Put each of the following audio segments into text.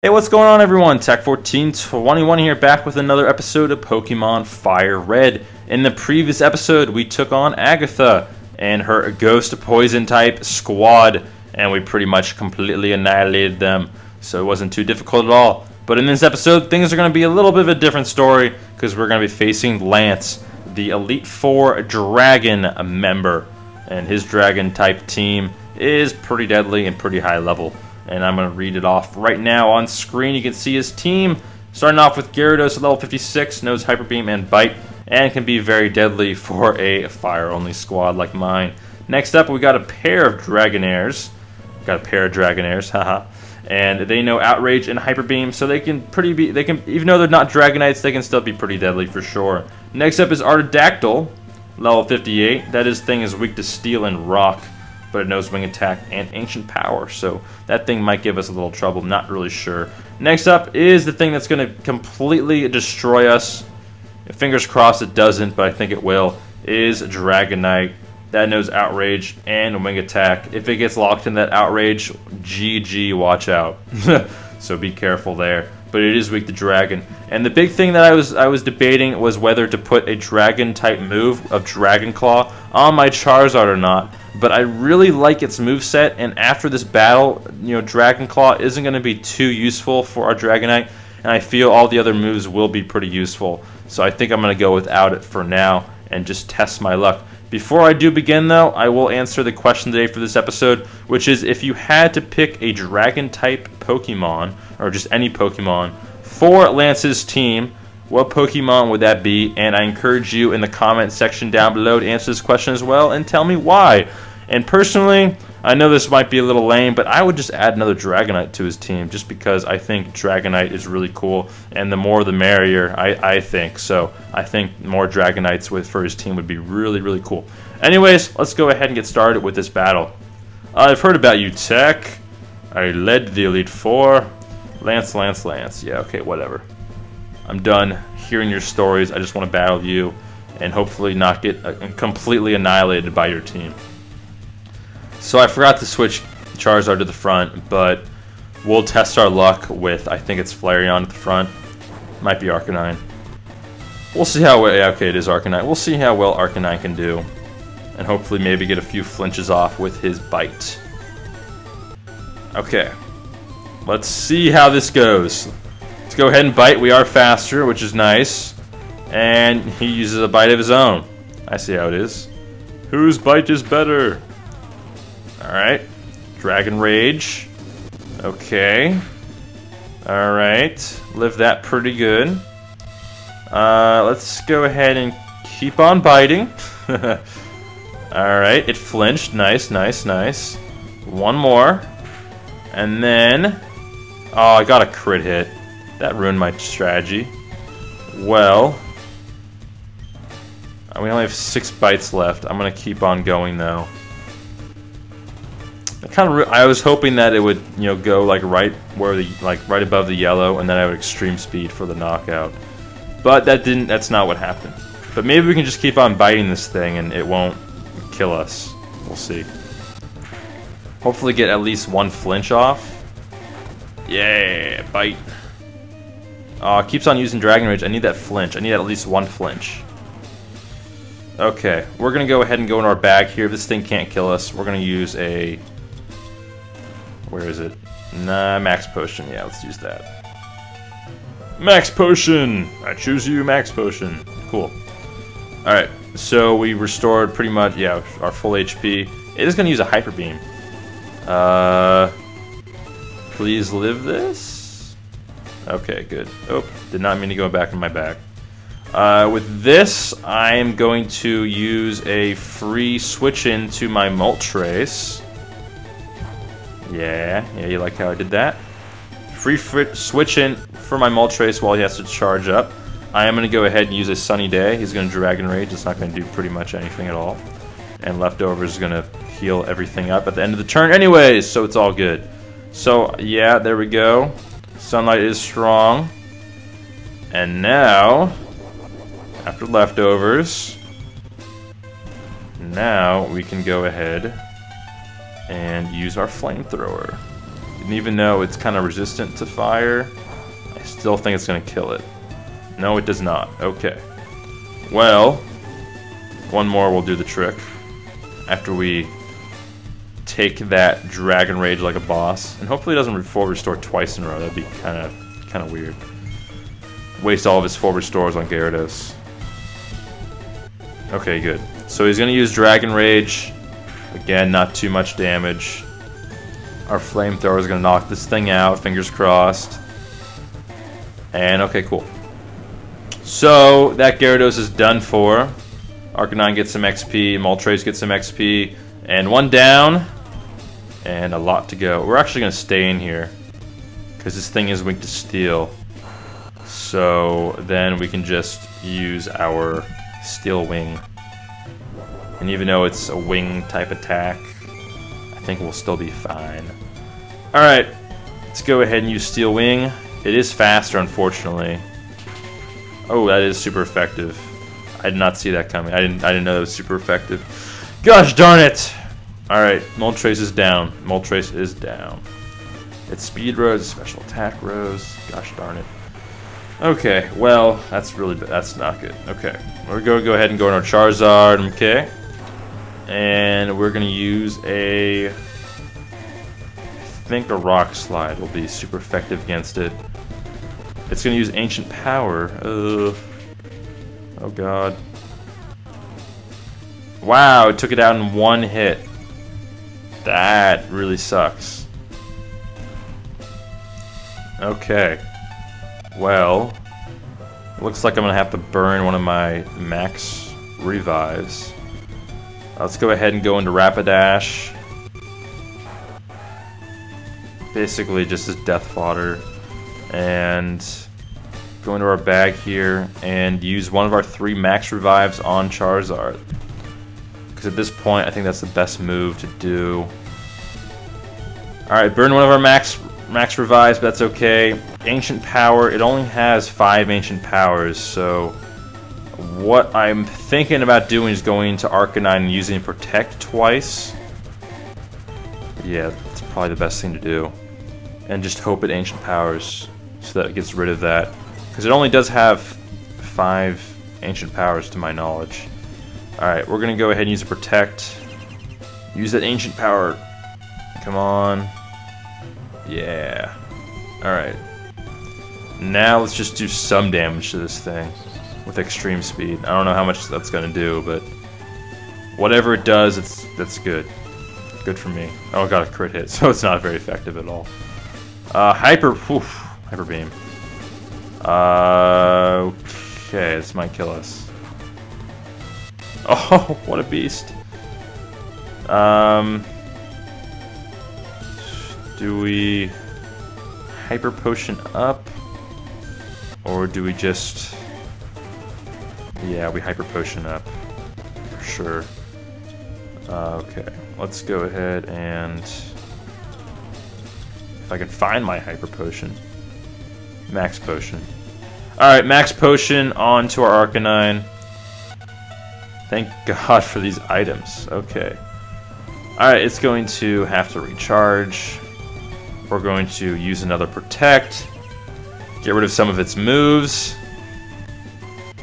Hey, what's going on everyone? Tech1421 here, back with another episode of Pokemon Fire Red. In the previous episode, we took on Agatha and her Ghost Poison type squad, and we pretty much completely annihilated them, so it wasn't too difficult at all. But in this episode, things are going to be a little bit of a different story, because we're going to be facing Lance, the Elite Four Dragon member, and his Dragon type team is pretty deadly and pretty high level. And I'm going to read it off right now on screen. You can see his team, starting off with Gyarados at level 56, knows Hyper Beam and Bite, and can be very deadly for a fire-only squad like mine. Next up, we got a pair of Dragonairs. Haha. And they know Outrage and Hyper Beam, so they can even though they're not Dragonites, they can still be pretty deadly for sure. Next up is Aerodactyl, level 58. That thing is weak to Steel and Rock, but it knows Wing Attack and Ancient Power, so that thing might give us a little trouble, not really sure. Next up is the thing that's going to completely destroy us. Fingers crossed it doesn't, but I think it will, is Dragonite. That knows Outrage and Wing Attack. If it gets locked in that Outrage, GG, watch out. So be careful there. But it is weak to Dragon. And the big thing that I was debating was whether to put a Dragon type move of Dragon Claw on my Charizard or not. But I really like its moveset, and after this battle, Dragon Claw isn't going to be too useful for our Dragonite, and I feel all the other moves will be pretty useful. So I think I'm going to go without it for now and just test my luck. Before I do begin though, I will answer the question today for this episode, which is if you had to pick a Dragon type Pokemon, or just any Pokemon, for Lance's team, what Pokemon would that be? And I encourage you in the comment section down below to answer this question as well and tell me why. And personally, I know this might be a little lame, but I would just add another Dragonite to his team just because I think Dragonite is really cool, and the more the merrier, I think. So I think more Dragonites for his team would be really, really cool. Anyways, let's go ahead and get started with this battle. I've heard about you, Tech. I led the Elite Four. Lance. Yeah, okay, whatever. I'm done hearing your stories. I just want to battle you and hopefully not get completely annihilated by your team. So I forgot to switch Charizard to the front, but we'll test our luck with, I think it's Flareon at the front. Might be Arcanine. We'll see how well, yeah, okay, it is Arcanine. We'll see how well Arcanine can do. And hopefully maybe get a few flinches off with his Bite. Okay. Let's see how this goes. Let's go ahead and Bite. We are faster, which is nice. And he uses a Bite of his own. I see how it is. Whose Bite is better? Alright. Dragon Rage. Okay. Alright. Lived that pretty good. Let's go ahead and keep on biting. Alright. It flinched. Nice. One more. And then... oh, I got a crit hit. That ruined my strategy. Well, we only have 6 bites left. I'm gonna keep on going though. I was hoping that it would, go like right above the yellow, and then I would extreme speed for the knockout. But that didn't. That's not what happened. But maybe we can just keep on biting this thing, and it won't kill us. We'll see. Hopefully, get at least one flinch off. Yeah, bite. Oh, it keeps on using Dragon Rage. I need that flinch. I need at least one flinch. Okay, we're going to go ahead and go in our bag here. If this thing can't kill us, we're going to use a... where is it? Nah, Max Potion. Yeah, let's use that. Max Potion! I choose you, Max Potion. Cool. Alright, so we restored pretty much, yeah, our full HP. It is going to use a Hyper Beam. Please live this? Okay, good. Oh, did not mean to go back in my bag. With this, I'm going to use a free switch in to my Moltres. Yeah, you like how I did that? Free switch in for my Moltres while he has to charge up. I am going to go ahead and use a Sunny Day. He's going to Dragon Rage. It's not going to do pretty much anything at all. And Leftovers is going to heal everything up at the end of the turn anyways, so it's all good. So, yeah, there we go. Sunlight is strong. And now, after Leftovers, now we can go ahead and use our Flamethrower. And even though it's kind of resistant to fire, I still think it's going to kill it. No, it does not. Okay. Well, one more will do the trick. After we take that Dragon Rage like a boss. And hopefully it doesn't full restore twice in a row. That'd be kind of weird. Waste all of his full restores on Gyarados. Okay, good. So he's going to use Dragon Rage. Again, not too much damage. Our Flamethrower is going to knock this thing out. Fingers crossed. And okay, cool. So that Gyarados is done for. Arcanine gets some XP. Moltres gets some XP. And one down. And a lot to go. We're actually going to stay in here. Because this thing is weak to Steel. So then we can just use our Steel Wing. And even though it's a wing type attack, I think we'll still be fine. Alright, let's go ahead and use Steel Wing. It is faster, unfortunately. Oh, that is super effective. I did not see that coming. I didn't know that was super effective. Gosh darn it! Alright, Moltres is down. Moltres is down. It's Speed Rose, Special Attack Rose. Gosh darn it. Okay, well, that's not good. Okay, we're going to go ahead and go in our Charizard, okay? And we're going to use I think a Rock Slide will be super effective against it. It's going to use Ancient Power. Oh god. Wow, it took it out in one hit. That really sucks. Okay. Well, looks like I'm going to have to burn one of my max revives. Let's go ahead and go into Rapidash. Basically just as death fodder. And go into our bag here and use one of our 3 max revives on Charizard. Because at this point I think that's the best move to do. Alright, burn one of our max revives, but that's okay. Ancient Power, it only has 5 Ancient Powers, so what I'm thinking about doing is going to Arcanine and using Protect twice. Yeah, that's probably the best thing to do. And just hope it Ancient Powers so that it gets rid of that. Because it only does have 5 Ancient Powers to my knowledge. Alright, we're going to go ahead and use a Protect. Use that Ancient Power. Come on. Yeah. Alright. Now let's just do some damage to this thing with Extreme Speed. I don't know how much that's going to do, but whatever it does, that's good. Good for me. Oh, I got a crit hit, so it's not very effective at all. Hyper Beam. Okay, this might kill us. Oh, what a beast. Do we Hyper Potion up? Or do we just... Yeah, we Hyper Potion up. For sure. Okay, let's go ahead and... If I can find my Hyper Potion. Max Potion. Alright, Max Potion onto our Arcanine. Thank God for these items. Okay. Alright, it's going to have to recharge. We're going to use another Protect. Get rid of some of its moves.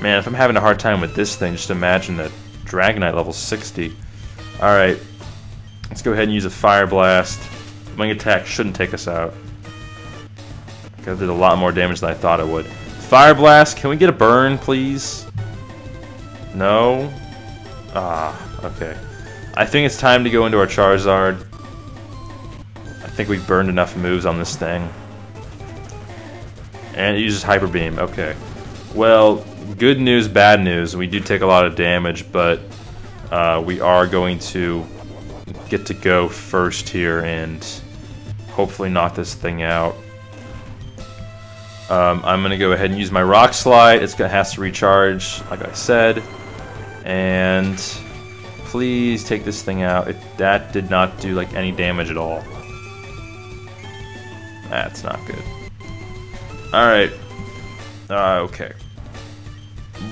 Man, if I'm having a hard time with this thing, just imagine that Dragonite level 60. Alright. Let's go ahead and use a Fire Blast. Wing Attack shouldn't take us out. Okay, it did a lot more damage than I thought it would. Fire Blast, can we get a burn, please? No? Ah, okay. I think it's time to go into our Charizard. I think we've burned enough moves on this thing. And it uses Hyper Beam, okay. Well, good news, bad news. We do take a lot of damage, but we are going to get to go first here and hopefully knock this thing out. I'm going to go ahead and use my Rock Slide. It has to recharge, like I said. And please take this thing out. That did not do like any damage at all. That's not good. Alright. Okay.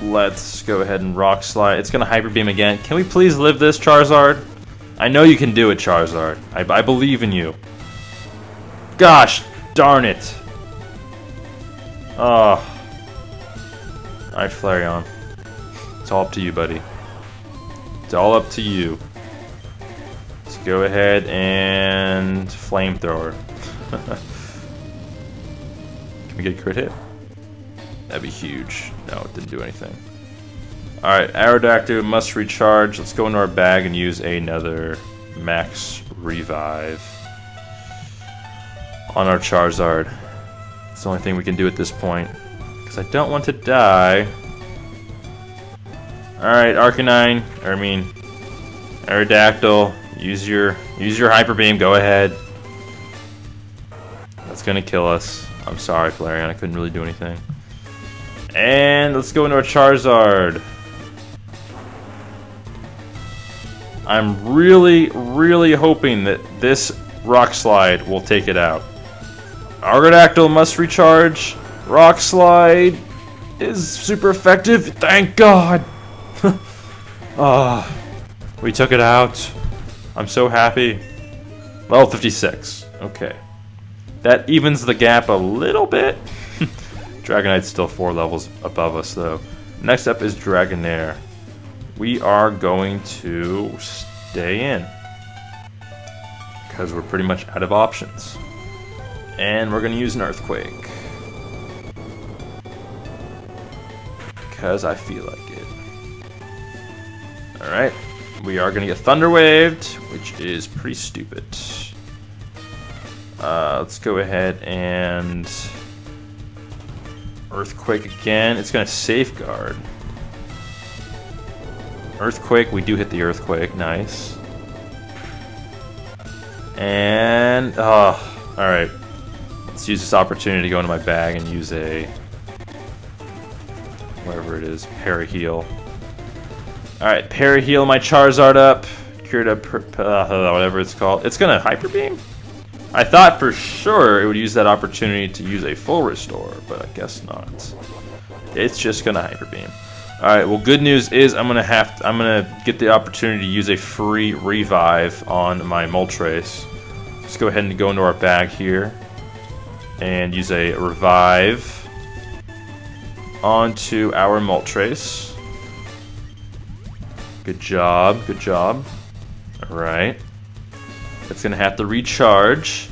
Let's go ahead and Rock Slide. It's going to Hyper Beam again. Can we please live this, Charizard? I know you can do it, Charizard. I believe in you. Gosh, darn it. Oh. Alright, Flareon. It's all up to you, buddy. It's all up to you. Let's go ahead and flamethrower. Can we get a crit hit? That'd be huge. No, it didn't do anything. Alright, Aerodactyl must recharge. Let's go into our bag and use another max revive on our Charizard. It's the only thing we can do at this point, because I don't want to die. Alright, Arcanine, Aerodactyl, use your Hyper Beam, go ahead. That's gonna kill us. I'm sorry, Flareon, I couldn't really do anything. And let's go into our Charizard. I'm really, really hoping that this Rock Slide will take it out. Aerodactyl must recharge. Rock Slide is super effective. Thank God. We took it out. I'm so happy. Level 56. Okay. That evens the gap a little bit. Dragonite's still 4 levels above us, though. Next up is Dragonair. We are going to stay in, because we're pretty much out of options. And we're going to use an Earthquake, because I feel like it. Alright, we are going to get Thunder Waved, which is pretty stupid. Let's go ahead and Earthquake again. It's going to Safeguard. Earthquake, we do hit the Earthquake, nice. And, alright. Let's use this opportunity to go into my bag and use a, whatever it is, Paraheal. Alright, Paraheal my Charizard up. Cured up, whatever it's called. It's gonna Hyper Beam? I thought for sure it would use that opportunity to use a full restore, but I guess not. It's just gonna Hyper Beam. Alright, well, good news is I'm gonna get the opportunity to use a free revive on my Moltres. Let's go ahead and go into our bag here and use a revive onto our Moltres. Good job, good job. Alright. It's gonna have to recharge.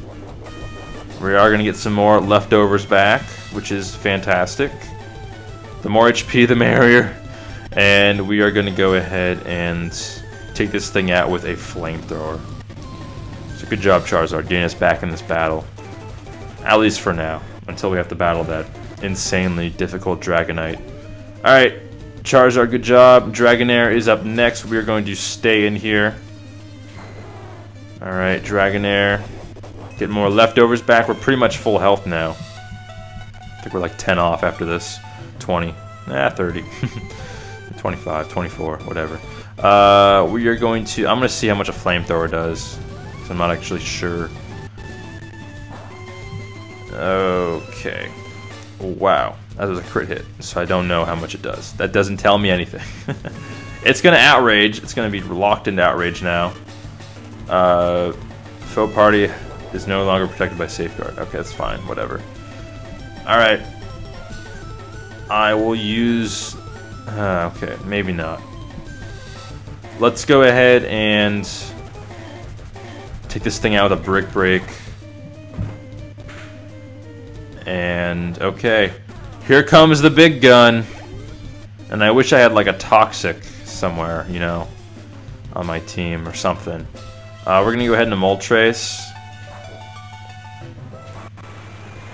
We are gonna get some more leftovers back, which is fantastic. The more HP, the merrier. And we are going to go ahead and take this thing out with a flamethrower. So good job, Charizard, getting us back in this battle. At least for now, until we have to battle that insanely difficult Dragonite. Alright, Charizard, good job. Dragonair is up next. We are going to stay in here. Alright, Dragonair. Get more leftovers back. We're pretty much full health now. I think we're like 10 off after this. 20. 30. 25, 24, whatever. We are going to... I'm going to see how much a flamethrower does, because I'm not actually sure. Okay. Wow. That was a crit hit, so I don't know how much it does. That doesn't tell me anything. It's going to Outrage. It's going to be locked into Outrage now. Foe Party is no longer protected by Safeguard. Okay, that's fine. Whatever. Alright. I will use... okay, maybe not. Let's go ahead and take this thing out with a Brick Break. And, okay. Here comes the big gun. And I wish I had like a Toxic somewhere, you know, on my team or something. We're going to go ahead and Moltres.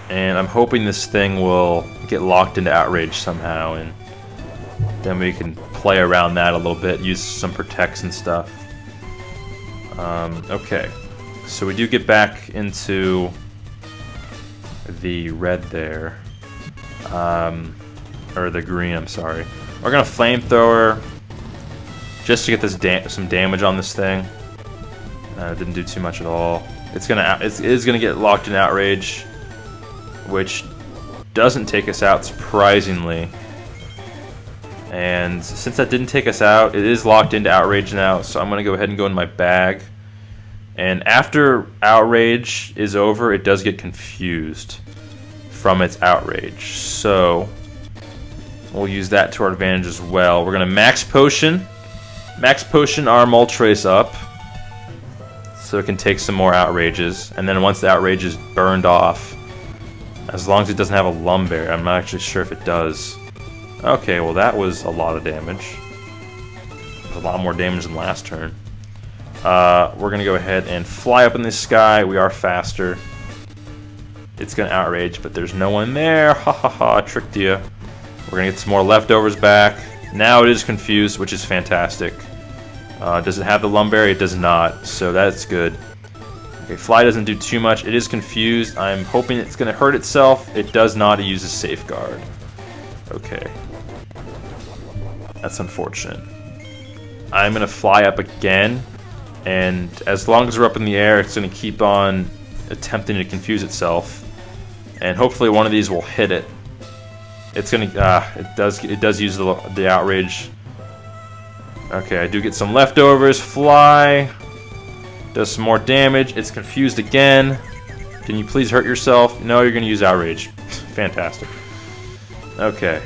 And I'm hoping this thing will get locked into Outrage somehow, and then we can play around that a little bit, use some Protects and stuff. Okay, so we do get back into the red there. Or the green, I'm sorry. We're going to Flamethrower just to get this some damage on this thing. It didn't do too much at all. It is gonna get locked in Outrage, which doesn't take us out, surprisingly. And since that didn't take us out, it is locked into Outrage now, so I'm going to go ahead and go in my bag And after Outrage is over, it does get confused from its Outrage. So we'll use that to our advantage as well. We're going to Max Potion our Moltres up so it can take some more Outrages. And then once the Outrage is burned off, as long as it doesn't have a Lumberry, I'm not actually sure if it does. Okay, well that was a lot of damage. A lot more damage than last turn. We're going to go ahead and fly up in the sky. We are faster. It's going to Outrage, but there's no one there. Ha ha ha, tricked you. We're going to get some more leftovers back. Now it is confused, which is fantastic. Does it have the Lumberry? It does not, so that's good. Okay, Fly doesn't do too much. It is confused. I'm hoping it's going to hurt itself. It does not. It uses Safeguard. Okay. That's unfortunate. I'm going to fly up again, and as long as we're up in the air, it's going to keep on attempting to confuse itself, and hopefully one of these will hit it. It's going to, it does use the Outrage. Okay, I do get some leftovers. Fly does some more damage. It's confused again. Can you please hurt yourself? No, you're going to use Outrage. Fantastic. Okay.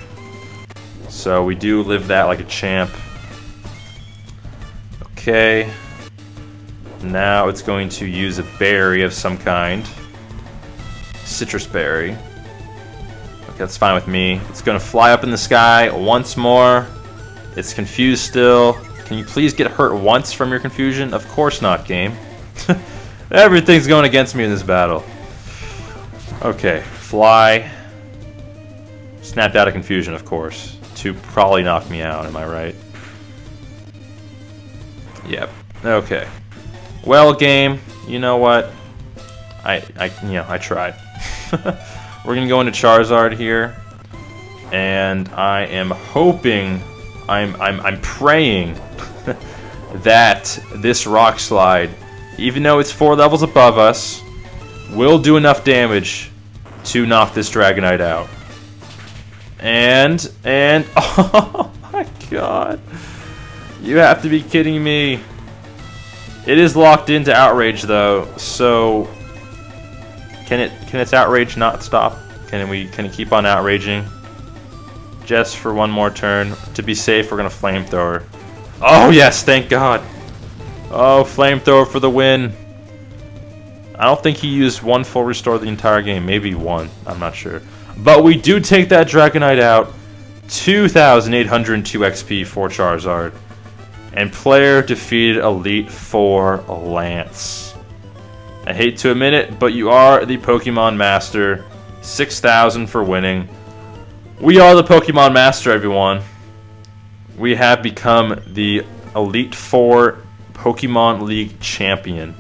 So we do live that like a champ. Okay. Now it's going to use a berry of some kind. Citrus berry. Okay, that's fine with me. It's going to fly up in the sky once more. It's confused still. Can you please get hurt once from your confusion? Of course not, game. Everything's going against me in this battle. Okay, fly. Snapped out of confusion, of course, to probably knock me out, am I right? Yep. Okay. Well, game, you know what? I tried. We're gonna go into Charizard here, and I am hoping, I'm praying that this Rock Slide, even though it's 4 levels above us, will do enough damage to knock this Dragonite out. And oh my god, you have to be kidding me. It is locked into Outrage though, so can its Outrage not stop? Can it keep on outraging? Just for one more turn. To be safe, we're gonna Flamethrower. Oh yes, thank God. Oh, Flamethrower for the win. I don't think he used 1 full restore the entire game. Maybe 1. I'm not sure. But we do take that Dragonite out. 2,802 XP for Charizard. And player defeated Elite 4 Lance. I hate to admit it, but you are the Pokemon Master. 6,000 for winning. We are the Pokemon Master, everyone. We have become the Elite 4 Pokemon League Champion.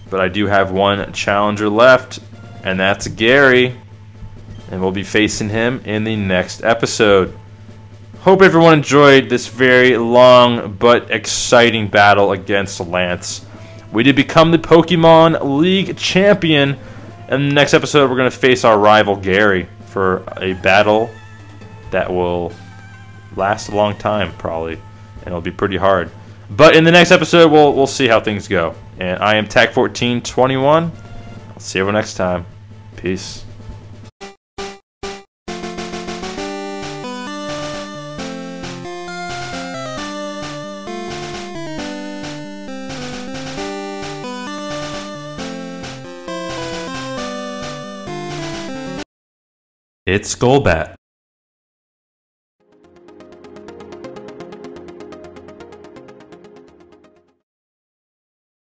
But I do have one challenger left, and that's Gary. And we'll be facing him in the next episode. Hope everyone enjoyed this very long but exciting battle against Lance. We did become the Pokemon League Champion. In the next episode, we're going to face our rival Gary for a battle that will last a long time, probably. And it'll be pretty hard. But in the next episode, we'll see how things go. And I am TAC1421. I'll see everyone next time. Peace. It's Golbat.